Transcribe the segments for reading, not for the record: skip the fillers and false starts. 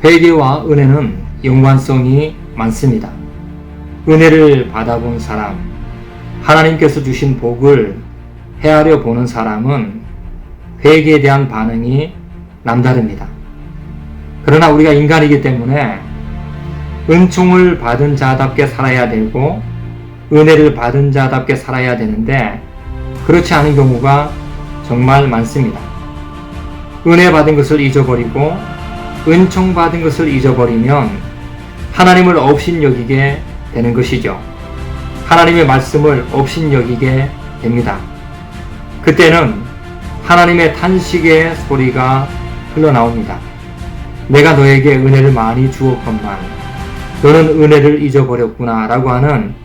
회개와 은혜는 연관성이 많습니다. 은혜를 받아본 사람, 하나님께서 주신 복을 헤아려 보는 사람은 회개에 대한 반응이 남다릅니다. 그러나 우리가 인간이기 때문에 은총을 받은 자답게 살아야 되고 은혜를 받은 자답게 살아야 되는데 그렇지 않은 경우가 정말 많습니다. 은혜 받은 것을 잊어버리고 은총 받은 것을 잊어버리면 하나님을 업신여기게 되는 것이죠. 하나님의 말씀을 업신여기게 됩니다. 그때는 하나님의 탄식의 소리가 흘러나옵니다. 내가 너에게 은혜를 많이 주었건만 너는 은혜를 잊어버렸구나 라고 하는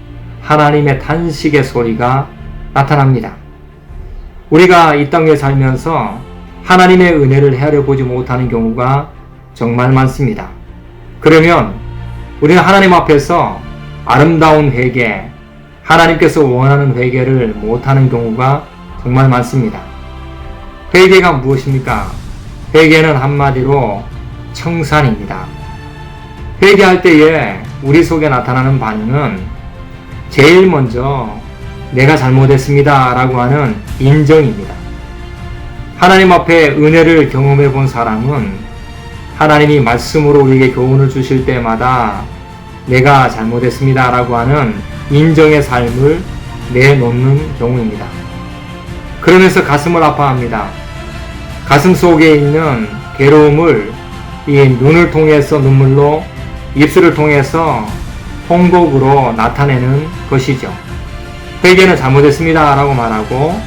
하나님의 탄식의 소리가 나타납니다. 우리가 이 땅에 살면서 하나님의 은혜를 헤아려 보지 못하는 경우가 정말 많습니다. 그러면 우리는 하나님 앞에서 아름다운 회개, 하나님께서 원하는 회개를 못하는 경우가 정말 많습니다. 회개가 무엇입니까? 회개는 한마디로 청산입니다. 회개할 때에 우리 속에 나타나는 반응은 제일 먼저 내가 잘못했습니다 라고 하는 인정입니다. 하나님 앞에 은혜를 경험해 본 사람은 하나님이 말씀으로 우리에게 교훈을 주실 때마다 내가 잘못했습니다 라고 하는 인정의 삶을 내놓는 경우입니다. 그러면서 가슴을 아파합니다. 가슴 속에 있는 괴로움을 이 눈을 통해서 눈물로, 입술을 통해서 통곡으로 나타내는 것이죠. 회개는 잘못했습니다 라고 말하고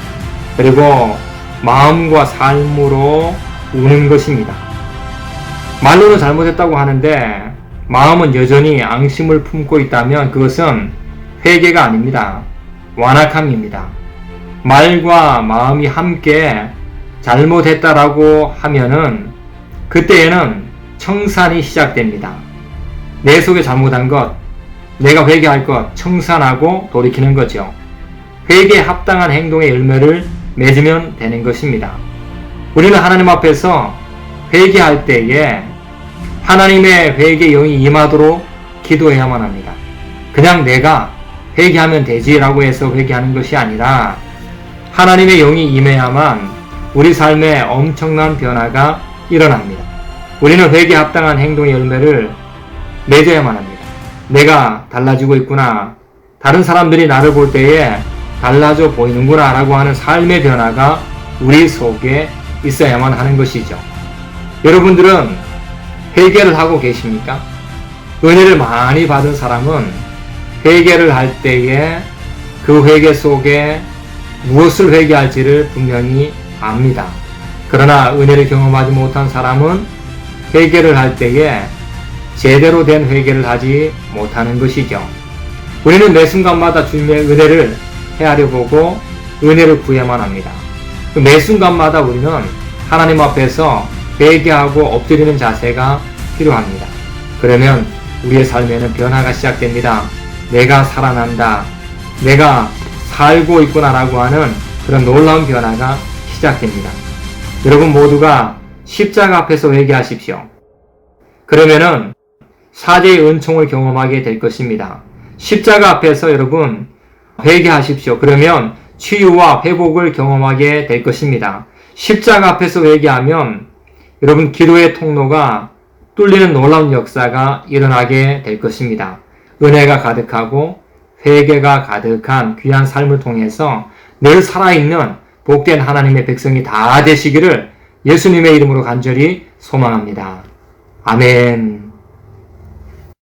그리고 마음과 삶으로 우는 것입니다. 말로는 잘못했다고 하는데 마음은 여전히 앙심을 품고 있다면 그것은 회개가 아닙니다. 완악함입니다. 말과 마음이 함께 잘못했다라고 하면은 그때에는 청산이 시작됩니다. 내 속에 잘못한 것, 내가 회개할 것 청산하고 돌이키는 거죠. 회개에 합당한 행동의 열매를 맺으면 되는 것입니다. 우리는 하나님 앞에서 회개할 때에 하나님의 회개 영이 임하도록 기도해야만 합니다. 그냥 내가 회개하면 되지라고 해서 회개하는 것이 아니라 하나님의 영이 임해야만 우리 삶에 엄청난 변화가 일어납니다. 우리는 회개에 합당한 행동의 열매를 맺어야만 합니다. 내가 달라지고 있구나. 다른 사람들이 나를 볼 때에 달라져 보이는구나 라고 하는 삶의 변화가 우리 속에 있어야만 하는 것이죠. 여러분들은 회개를 하고 계십니까? 은혜를 많이 받은 사람은 회개를 할 때에 그 회개 속에 무엇을 회개할지를 분명히 압니다. 그러나 은혜를 경험하지 못한 사람은 회개를 할 때에 제대로 된 회개를 하지 못하는 것이죠. 우리는 매 순간마다 주님의 은혜를 헤아려 보고 은혜를 구해야만 합니다. 매 순간마다 우리는 하나님 앞에서 회개하고 엎드리는 자세가 필요합니다. 그러면 우리의 삶에는 변화가 시작됩니다. 내가 살아난다. 내가 살고 있구나라고 하는 그런 놀라운 변화가 시작됩니다. 여러분 모두가 십자가 앞에서 회개하십시오. 그러면은 사죄의 은총을 경험하게 될 것입니다. 십자가 앞에서 여러분 회개하십시오. 그러면 치유와 회복을 경험하게 될 것입니다. 십자가 앞에서 회개하면 여러분 기도의 통로가 뚫리는 놀라운 역사가 일어나게 될 것입니다. 은혜가 가득하고 회개가 가득한 귀한 삶을 통해서 늘 살아있는 복된 하나님의 백성이 다 되시기를 예수님의 이름으로 간절히 소망합니다. 아멘.